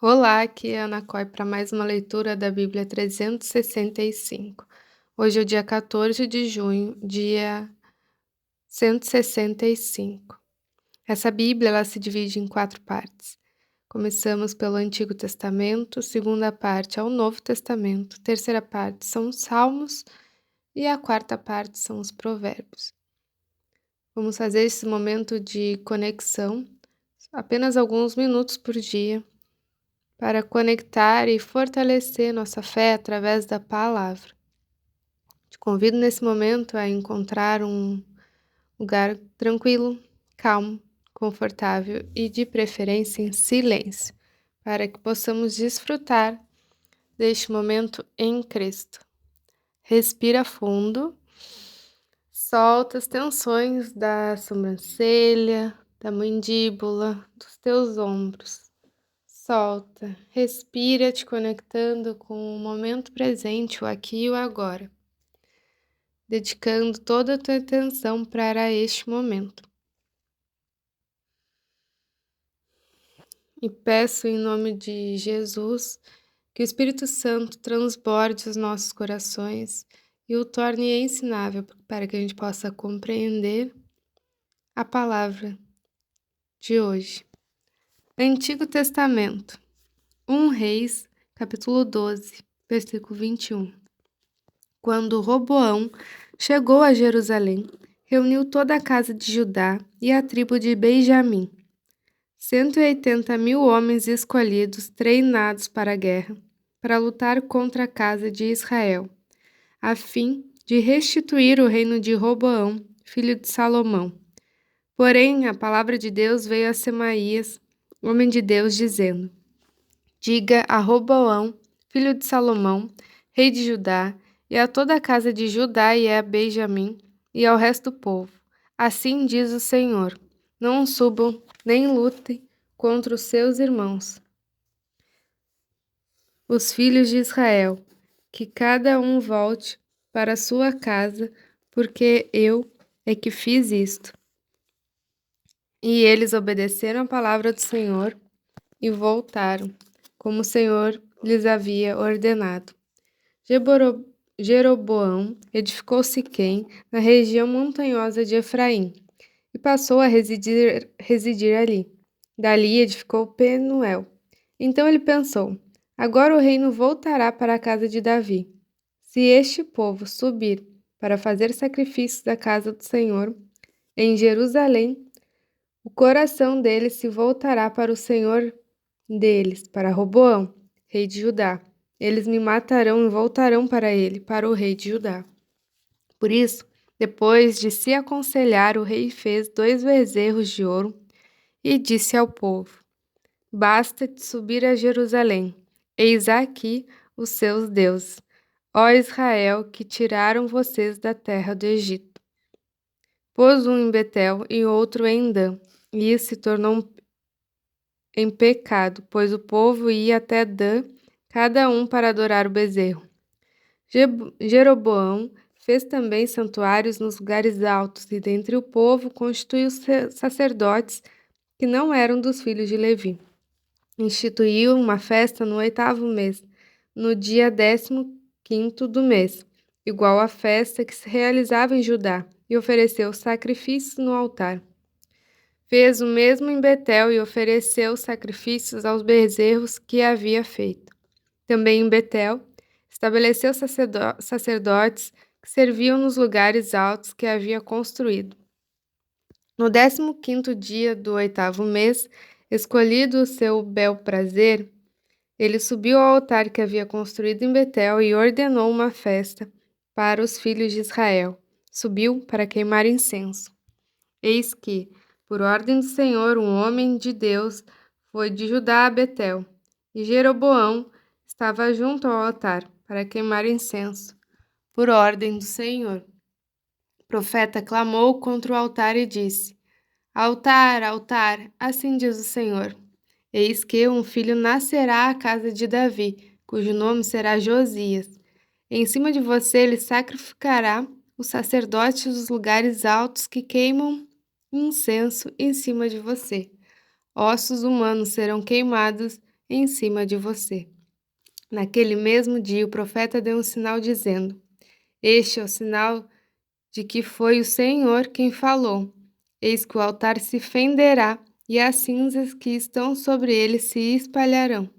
Olá, aqui é a Ana Coy para mais uma leitura da Bíblia 365. Hoje é o dia 14 de junho, dia 165. Essa Bíblia ela se divide em 4 partes. Começamos pelo Antigo Testamento, segunda parte é o Novo Testamento, terceira parte são os Salmos e a quarta parte são os Provérbios. Vamos fazer esse momento de conexão, apenas alguns minutos por dia, para conectar e fortalecer nossa fé através da palavra. Te convido nesse momento a encontrar um lugar tranquilo, calmo, confortável e de preferência em silêncio, para que possamos desfrutar deste momento em Cristo. Respira fundo, solta as tensões da sobrancelha, da mandíbula, dos teus ombros. Solta, respira te conectando com o momento presente, o aqui e o agora, dedicando toda a tua atenção para este momento. E peço em nome de Jesus que o Espírito Santo transborde os nossos corações e o torne ensinável para que a gente possa compreender a palavra de hoje. Antigo Testamento, 1 Reis, capítulo 12, versículo 21. Quando Roboão chegou a Jerusalém, reuniu toda a casa de Judá e a tribo de Benjamim, 180.000 homens escolhidos, treinados para a guerra, para lutar contra a casa de Israel, a fim de restituir o reino de Roboão, filho de Salomão. Porém, a palavra de Deus veio a Semaías, homem de Deus, dizendo: Diga a Roboão, filho de Salomão, rei de Judá, e a toda a casa de Judá e a Benjamim, e ao resto do povo: Assim diz o Senhor: Não subam nem lutem contra os seus irmãos, os filhos de Israel, que cada um volte para a sua casa, porque eu é que fiz isto. E eles obedeceram a palavra do Senhor e voltaram, como o Senhor lhes havia ordenado. Jeroboão edificou Siquém, na região montanhosa de Efraim, e passou a residir ali. Dali edificou Penuel. Então ele pensou: agora o reino voltará para a casa de Davi. Se este povo subir para fazer sacrifícios da casa do Senhor em Jerusalém, o coração deles se voltará para o Senhor deles, para Roboão, rei de Judá. Eles me matarão e voltarão para ele, para o rei de Judá. Por isso, depois de se aconselhar, o rei fez 2 bezerros de ouro e disse ao povo: Basta-te subir a Jerusalém. Eis aqui os seus deuses, ó Israel, que tiraram vocês da terra do Egito. Pôs um em Betel e outro em Dan, e isso se tornou em pecado, pois o povo ia até Dan, cada um para adorar o bezerro. Jeroboão fez também santuários nos lugares altos, e dentre o povo constituiu sacerdotes que não eram dos filhos de Levi. Instituiu uma festa no 8º mês, no dia 15º do mês, igual à festa que se realizava em Judá, e ofereceu sacrifícios no altar. Fez o mesmo em Betel e ofereceu sacrifícios aos bezerros que havia feito. Também em Betel, estabeleceu sacerdotes que serviam nos lugares altos que havia construído. No 15º dia do 8º mês, escolhido o seu bel prazer, ele subiu ao altar que havia construído em Betel e ordenou uma festa para os filhos de Israel. Subiu para queimar incenso. Eis que, por ordem do Senhor, um homem de Deus foi de Judá a Betel, e Jeroboão estava junto ao altar para queimar incenso, por ordem do Senhor. O profeta clamou contra o altar e disse: Altar, altar, assim diz o Senhor. Eis que um filho nascerá à casa de Davi, cujo nome será Josias. Em cima de você ele sacrificará os sacerdotes dos lugares altos que queimam incenso em cima de você. Ossos humanos serão queimados em cima de você. Naquele mesmo dia, o profeta deu um sinal dizendo: Este é o sinal de que foi o Senhor quem falou. Eis que o altar se fenderá e as cinzas que estão sobre ele se espalharão.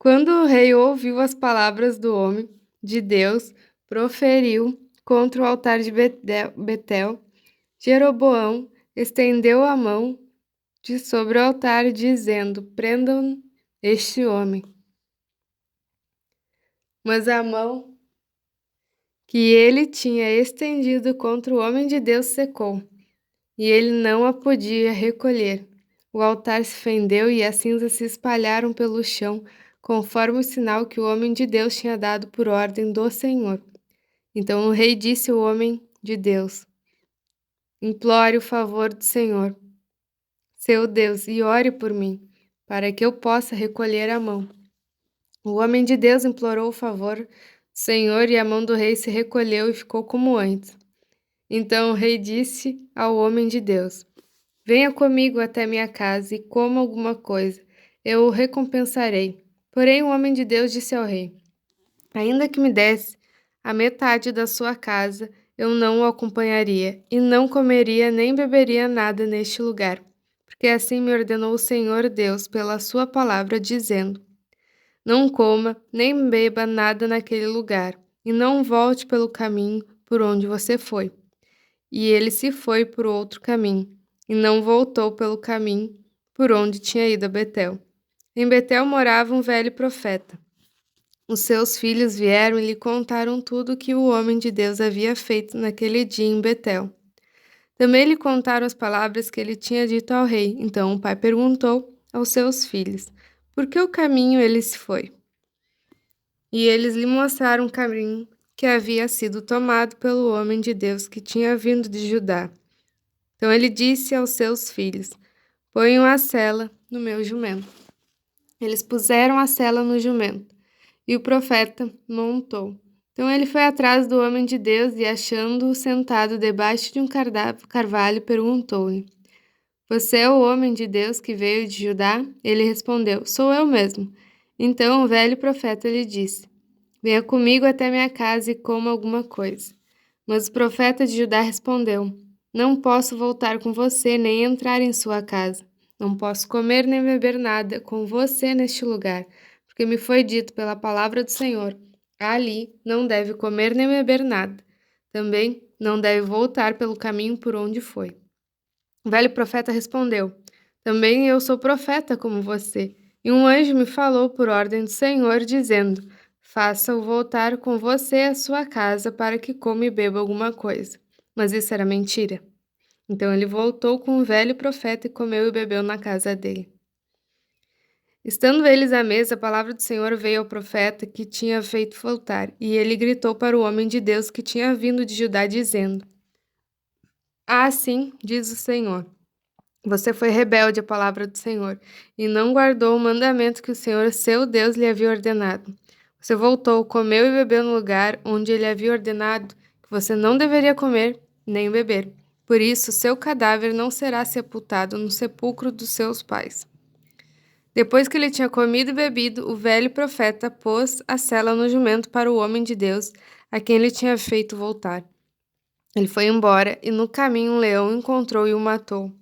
Quando o rei ouviu as palavras do homem de Deus, proferiu contra o altar de Betel, Jeroboão estendeu a mão de sobre o altar, dizendo: Prendam este homem. Mas a mão que ele tinha estendido contra o homem de Deus secou, e ele não a podia recolher. O altar se fendeu e as cinzas se espalharam pelo chão, conforme o sinal que o homem de Deus tinha dado por ordem do Senhor. Então o rei disse ao homem de Deus: Implore o favor do Senhor, seu Deus, e ore por mim, para que eu possa recolher a mão. O homem de Deus implorou o favor do Senhor, e a mão do rei se recolheu e ficou como antes. Então o rei disse ao homem de Deus: Venha comigo até minha casa e coma alguma coisa. Eu o recompensarei. Porém o homem de Deus disse ao rei: Ainda que me desse a metade da sua casa, eu não o acompanharia, e não comeria nem beberia nada neste lugar, porque assim me ordenou o Senhor Deus pela sua palavra, dizendo: Não coma nem beba nada naquele lugar, e não volte pelo caminho por onde você foi. E ele se foi por outro caminho, e não voltou pelo caminho por onde tinha ido a Betel. Em Betel morava um velho profeta. Os seus filhos vieram e lhe contaram tudo o que o homem de Deus havia feito naquele dia em Betel. Também lhe contaram as palavras que ele tinha dito ao rei. Então o pai perguntou aos seus filhos: Por que o caminho ele se foi? E eles lhe mostraram o caminho que havia sido tomado pelo homem de Deus que tinha vindo de Judá. Então ele disse aos seus filhos: Ponham a sela no meu jumento. Eles puseram a sela no jumento, e o profeta montou. Então ele foi atrás do homem de Deus e, achando-o sentado debaixo de um carvalho, perguntou-lhe: Você é o homem de Deus que veio de Judá? Ele respondeu: Sou eu mesmo. Então o velho profeta lhe disse: Venha comigo até minha casa e coma alguma coisa. Mas o profeta de Judá respondeu: Não posso voltar com você nem entrar em sua casa. Não posso comer nem beber nada com você neste lugar, porque me foi dito pela palavra do Senhor: Ali não deve comer nem beber nada. Também não deve voltar pelo caminho por onde foi. O velho profeta respondeu: Também eu sou profeta como você. E um anjo me falou por ordem do Senhor, dizendo: Faça-o voltar com você à sua casa para que coma e beba alguma coisa. Mas isso era mentira. Então ele voltou com o velho profeta e comeu e bebeu na casa dele. Estando eles à mesa, a palavra do Senhor veio ao profeta que tinha feito voltar, e ele gritou para o homem de Deus que tinha vindo de Judá, dizendo: Assim diz o Senhor: Você foi rebelde à palavra do Senhor, e não guardou o mandamento que o Senhor, seu Deus, lhe havia ordenado. Você voltou, comeu e bebeu no lugar onde ele havia ordenado que você não deveria comer nem beber. Por isso, seu cadáver não será sepultado no sepulcro dos seus pais. Depois que ele tinha comido e bebido, o velho profeta pôs a sela no jumento para o homem de Deus, a quem ele tinha feito voltar. Ele foi embora, e no caminho um leão o encontrou e o matou. O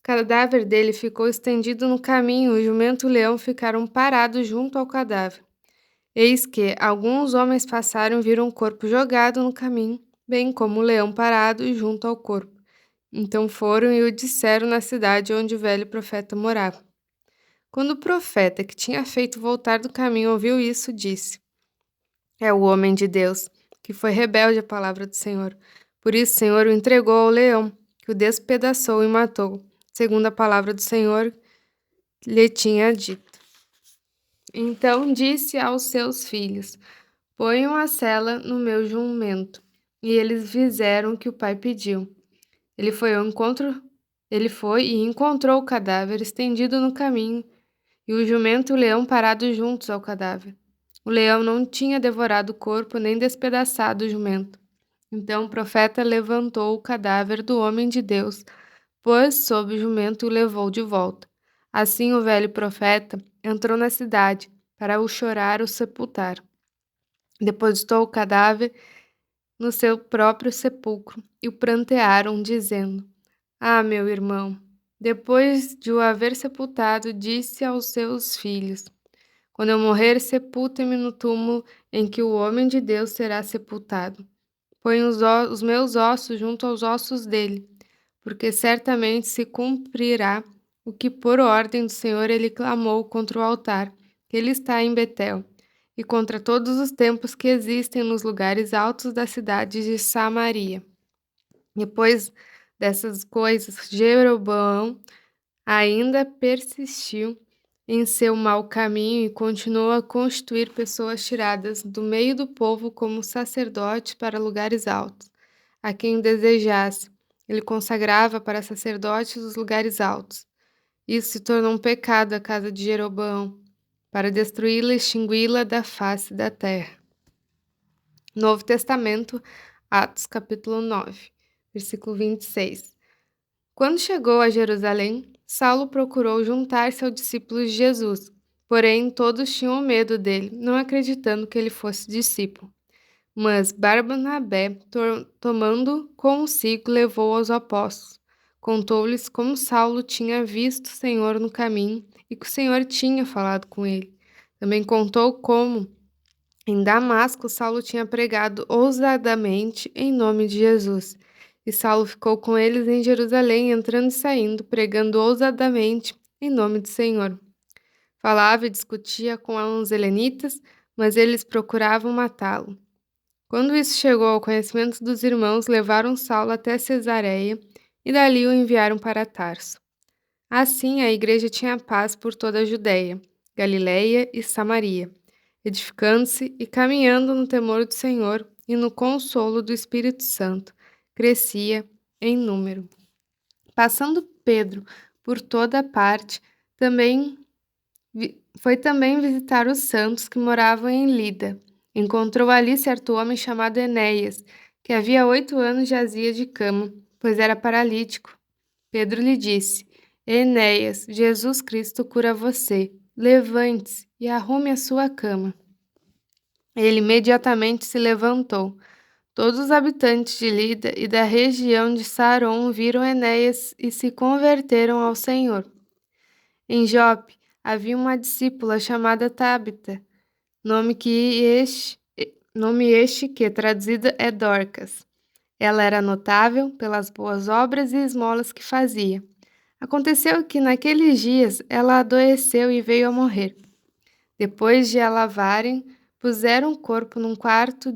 cadáver dele ficou estendido no caminho, o jumento e o leão ficaram parados junto ao cadáver. Eis que alguns homens passaram e viram o corpo jogado no caminho, bem como o leão parado junto ao corpo. Então foram e o disseram na cidade onde o velho profeta morava. Quando o profeta que tinha feito voltar do caminho ouviu isso, disse: É o homem de Deus, que foi rebelde à palavra do Senhor. Por isso o Senhor o entregou ao leão, que o despedaçou e matou, segundo a palavra do Senhor lhe tinha dito. Então disse aos seus filhos: Ponham a sela no meu jumento. E eles fizeram o que o pai pediu. Ele foi e encontrou o cadáver estendido no caminho, e o jumento e o leão parados juntos ao cadáver. O leão não tinha devorado o corpo nem despedaçado o jumento. Então o profeta levantou o cadáver do homem de Deus, pôs sob o jumento e o levou de volta. Assim o velho profeta entrou na cidade para o chorar o sepultar. Depositou o cadáver no seu próprio sepulcro e o prantearam, dizendo: Ah, meu irmão! Depois de o haver sepultado, disse aos seus filhos: Quando eu morrer, sepultem-me no túmulo em que o homem de Deus será sepultado. Põe os meus ossos junto aos ossos dele, porque certamente se cumprirá o que por ordem do Senhor ele clamou contra o altar, que ele está em Betel, e contra todos os templos que existem nos lugares altos da cidade de Samaria. Depois dessas coisas, Jeroboão ainda persistiu em seu mau caminho e continuou a constituir pessoas tiradas do meio do povo como sacerdotes para lugares altos, a quem desejasse. Ele consagrava para sacerdotes os lugares altos. Isso se tornou um pecado à casa de Jeroboão, para destruí-la e extingui-la da face da terra. Novo Testamento, Atos capítulo 9, versículo 26. Quando chegou a Jerusalém, Saulo procurou juntar-se aos discípulos de Jesus, porém todos tinham medo dele, não acreditando que ele fosse discípulo. Mas Barnabé, tomando consigo, levou aos apóstolos. Contou-lhes como Saulo tinha visto o Senhor no caminho e que o Senhor tinha falado com ele. Também contou como, em Damasco, Saulo tinha pregado ousadamente em nome de Jesus. E Saulo ficou com eles em Jerusalém, entrando e saindo, pregando ousadamente em nome do Senhor. Falava e discutia com os helenitas, mas eles procuravam matá-lo. Quando isso chegou ao conhecimento dos irmãos, levaram Saulo até Cesareia e dali o enviaram para Tarso. Assim, a igreja tinha paz por toda a Judéia, Galiléia e Samaria, edificando-se e caminhando no temor do Senhor e no consolo do Espírito Santo, crescia em número. Passando Pedro por toda a parte, foi também visitar os santos que moravam em Lida. Encontrou ali certo homem chamado Enéas, que havia 8 anos jazia de cama, pois era paralítico. Pedro lhe disse: Enéas, Jesus Cristo cura você. Levante-se e arrume a sua cama. Ele imediatamente se levantou. Todos os habitantes de Lida e da região de Saron viram Enéas e se converteram ao Senhor. Em Jope havia uma discípula chamada Tabita, nome este que traduzida é Dorcas. Ela era notável pelas boas obras e esmolas que fazia. Aconteceu que naqueles dias ela adoeceu e veio a morrer. Depois de a lavarem, puseram o corpo no quarto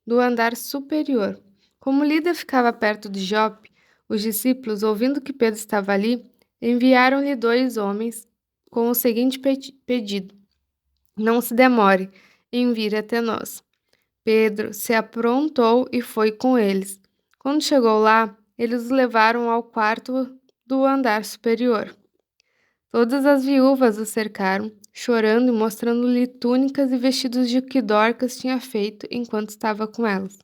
do andar superior. Como Lida ficava perto de Jope, os discípulos, ouvindo que Pedro estava ali, enviaram-lhe 2 homens com o seguinte pedido: Não se demore em vir até nós. Pedro se aprontou e foi com eles. Quando chegou lá, eles os levaram ao quarto do andar superior. Todas as viúvas o cercaram, chorando e mostrando-lhe túnicas e vestidos de que Dorcas tinha feito enquanto estava com elas.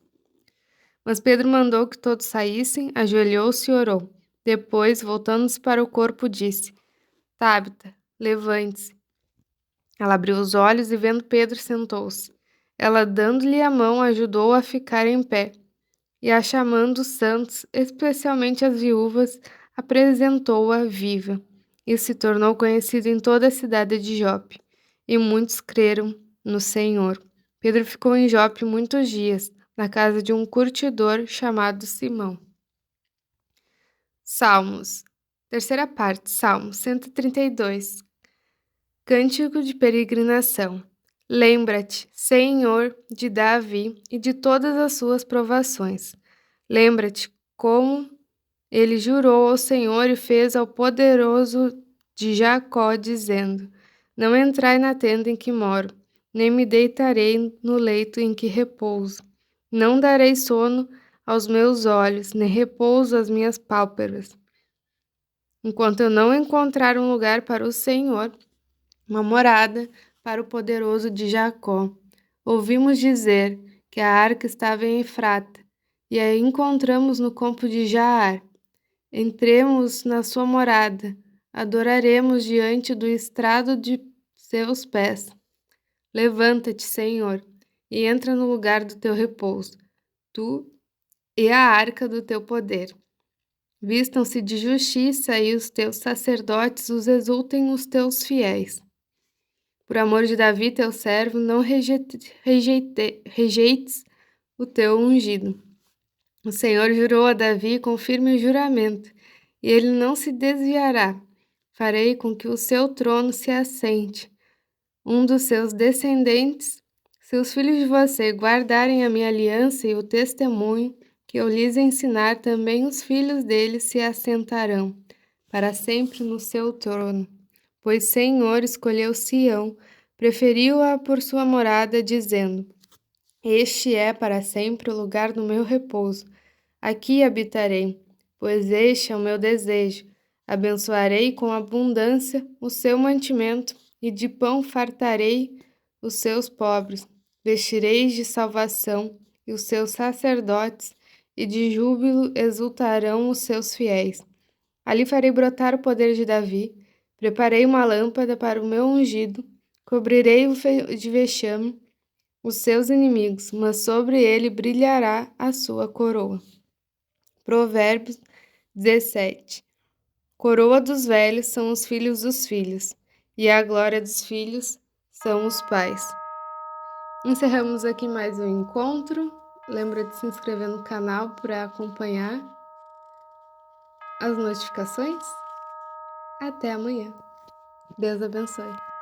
Mas Pedro mandou que todos saíssem, ajoelhou-se e orou. Depois, voltando-se para o corpo, disse: Tabita, levante-se. Ela abriu os olhos e, vendo Pedro, sentou-se. Ela, dando-lhe a mão, ajudou-a a ficar em pé. E, a chamando os santos, especialmente as viúvas, apresentou-a viva. Isso se tornou conhecido em toda a cidade de Jope, e muitos creram no Senhor. Pedro ficou em Jope muitos dias, na casa de um curtidor chamado Simão. Salmos. Terceira parte, Salmos 132. Cântico de peregrinação. Lembra-te, Senhor, de Davi e de todas as suas provações. Lembra-te como ele jurou ao Senhor e fez ao poderoso de Jacó, dizendo: Não entrai na tenda em que moro, nem me deitarei no leito em que repouso. Não darei sono aos meus olhos, nem repouso às minhas pálpebras, enquanto eu não encontrar um lugar para o Senhor, uma morada para o poderoso de Jacó. Ouvimos dizer que a arca estava em Efrata, e a encontramos no campo de Jaar. Entremos na sua morada, adoraremos diante do estrado de seus pés. Levanta-te, Senhor, e entra no lugar do teu repouso, tu e a arca do teu poder. Vistam-se de justiça e os teus sacerdotes os exultem os teus fiéis. Por amor de Davi, teu servo, não rejeites o teu ungido. O Senhor jurou a Davi com firme juramento, e ele não se desviará. Farei com que o seu trono se assente. Um dos seus descendentes, se os filhos de você guardarem a minha aliança e o testemunho que eu lhes ensinar, também os filhos deles se assentarão para sempre no seu trono. Pois Senhor escolheu Sião, preferiu-a por sua morada, dizendo: Este é para sempre o lugar do meu repouso. Aqui habitarei, pois este é o meu desejo. Abençoarei com abundância o seu mantimento, e de pão fartarei os seus pobres. Vestireis de salvação e os seus sacerdotes, e de júbilo exultarão os seus fiéis. Ali farei brotar o poder de Davi, preparei uma lâmpada para o meu ungido, cobrirei de vexame os seus inimigos, mas sobre ele brilhará a sua coroa. Provérbios 17. Coroa dos velhos são os filhos dos filhos, e a glória dos filhos são os pais. Encerramos aqui mais um encontro. Lembra de se inscrever no canal para acompanhar as notificações. Até amanhã. Deus abençoe.